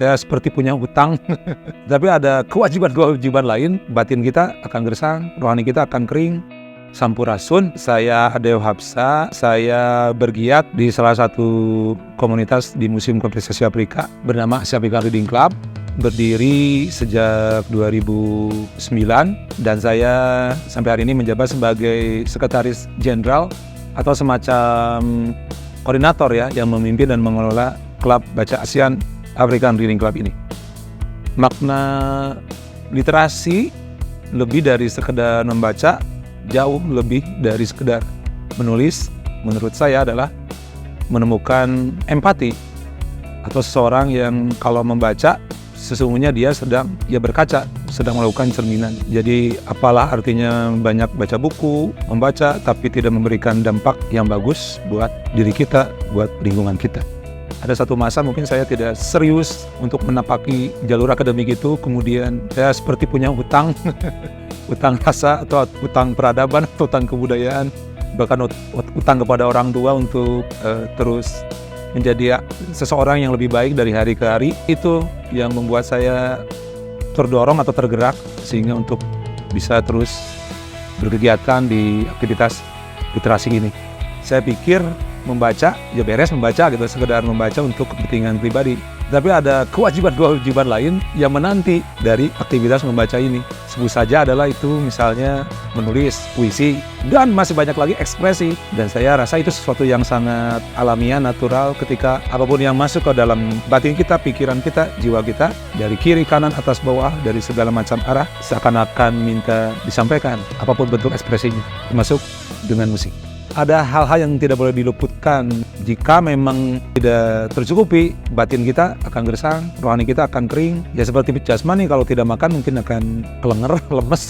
Saya seperti punya hutang, tapi ada kewajiban-kewajiban lain. Batin kita akan gersang, rohani kita akan kering. Sampurasun, saya Adeo Hapsa. Saya bergiat di salah satu komunitas di Museum Konferensi Afrika bernama Asia Africa Reading Club. Berdiri sejak 2009 dan saya sampai hari ini menjabat sebagai Sekretaris Jenderal atau semacam koordinator ya, yang memimpin dan mengelola klub baca ASEAN African Reading Club ini. Makna literasi lebih dari sekedar membaca, jauh lebih dari sekedar menulis. Menurut saya adalah menemukan empati atau seseorang yang kalau membaca sesungguhnya dia sedang berkaca, sedang melakukan cerminan. Jadi apalah artinya banyak baca buku, membaca tapi tidak memberikan dampak yang bagus buat diri kita, buat lingkungan kita. Ada satu masa mungkin saya tidak serius untuk menapaki jalur akademik itu, kemudian saya seperti punya hutang, hutang rasa atau hutang peradaban, atau hutang kebudayaan, bahkan hutang kepada orang tua untuk terus menjadi seseorang yang lebih baik dari hari ke hari. Itu yang membuat saya terdorong atau tergerak sehingga untuk bisa terus berkegiatan di aktivitas literasi ini. Saya pikir membaca, ya beres membaca gitu, sekedar membaca untuk kepentingan pribadi. Tapi ada kewajiban-kewajiban lain yang menanti dari aktivitas membaca ini. Sebut saja adalah itu misalnya menulis puisi dan masih banyak lagi ekspresi. Dan saya rasa itu sesuatu yang sangat alamiah, natural ketika apapun yang masuk ke dalam batin kita, pikiran kita, jiwa kita, dari kiri, kanan, atas, bawah, dari segala macam arah, seakan-akan minta disampaikan apapun bentuk ekspresinya, termasuk dengan musik. Ada hal-hal yang tidak boleh diluputkan. Jika memang tidak tercukupi, batin kita akan gersang, rohani kita akan kering. Ya seperti jasmani, kalau tidak makan mungkin akan kelenger, lemes.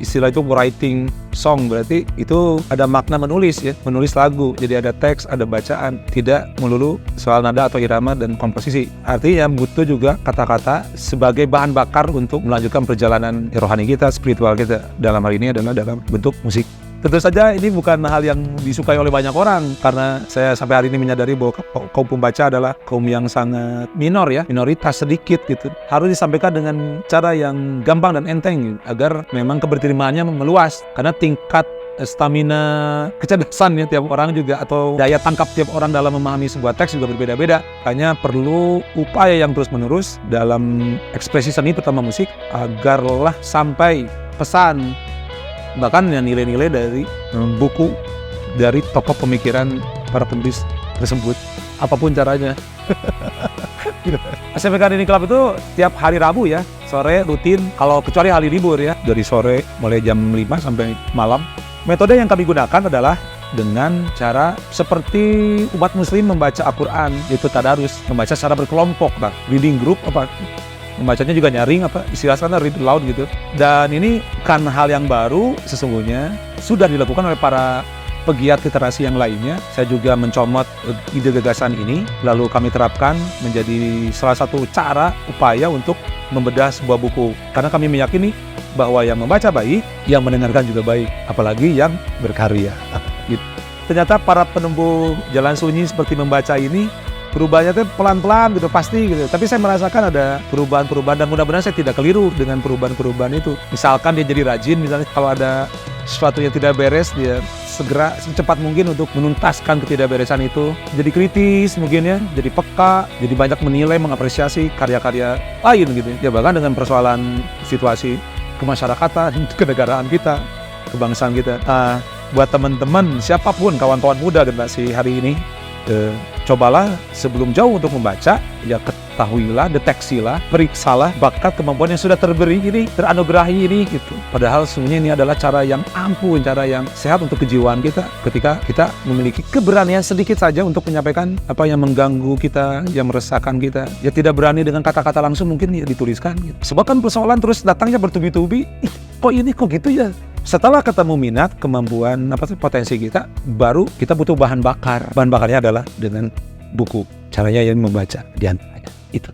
Istilah itu writing song, berarti itu ada makna menulis ya, menulis lagu. Jadi ada teks, ada bacaan, tidak melulu soal nada atau irama dan komposisi. Artinya butuh juga kata-kata sebagai bahan bakar untuk melanjutkan perjalanan rohani kita, spiritual kita. Dalam hal ini adalah dalam bentuk musik. Tentu saja ini bukan hal yang disukai oleh banyak orang, karena saya sampai hari ini menyadari bahwa kaum pembaca adalah kaum yang sangat minor ya, minoritas sedikit gitu. Harus disampaikan dengan cara yang gampang dan enteng agar memang keberterimaannya meluas, karena tingkat stamina kecerdasan ya tiap orang juga, atau daya tangkap tiap orang dalam memahami sebuah teks juga berbeda-beda. Hanya perlu upaya yang terus-menerus dalam ekspresi seni, terutama musik, agarlah sampai pesan, bahkan yang nilai-nilai dari buku, dari tokoh pemikiran para penulis tersebut, apapun caranya. Asia Africa Reading Club itu tiap hari Rabu ya, sore rutin, kalau kecuali hari libur ya, dari sore mulai jam 5 sampai malam. Metode yang kami gunakan adalah dengan cara seperti umat muslim membaca Al-Quran, yaitu tadarus, membaca secara berkelompok, reading group membacanya juga nyaring, istilahnya read aloud gitu. Dan ini kan hal yang baru, sesungguhnya sudah dilakukan oleh para pegiat literasi yang lainnya. Saya juga mencomot ide gagasan ini, lalu kami terapkan menjadi salah satu cara upaya untuk membedah sebuah buku. Karena kami meyakini bahwa yang membaca baik, yang mendengarkan juga baik, apalagi yang berkarya. Gitu. Ternyata para penempuh jalan sunyi seperti membaca ini perubahannya itu pelan-pelan gitu, pasti gitu. Tapi saya merasakan ada perubahan-perubahan, dan mudah-mudahan saya tidak keliru dengan perubahan-perubahan itu. Misalkan dia jadi rajin, misalnya kalau ada sesuatu yang tidak beres, dia segera secepat mungkin untuk menuntaskan ketidakberesan itu. Jadi kritis mungkin ya, jadi peka, jadi banyak menilai, mengapresiasi karya-karya lain gitu. Ya bahkan dengan persoalan situasi kemasyarakatan, kenegaraan kita, kebangsaan kita. Buat teman-teman, siapapun, kawan-kawan muda generasi hari ini, cobalah sebelum jauh untuk membaca, ya ketahuilah, deteksilah, periksalah bakat kemampuan yang sudah terberi ini, teranugerahi ini gitu. Padahal sebenarnya ini adalah cara yang ampuh, cara yang sehat untuk kejiwaan kita, ketika kita memiliki keberanian sedikit saja untuk menyampaikan apa yang mengganggu kita, yang meresahkan kita. Ya tidak berani dengan kata-kata langsung, mungkin ya dituliskan gitu. Sebab kan persoalan terus datangnya bertubi-tubi, kok ini kok gitu ya. Setelah ketemu minat, kemampuan, potensi kita, baru kita butuh bahan bakar. Bahan bakarnya adalah dengan buku. Caranya yang membaca diantaranya. Itu.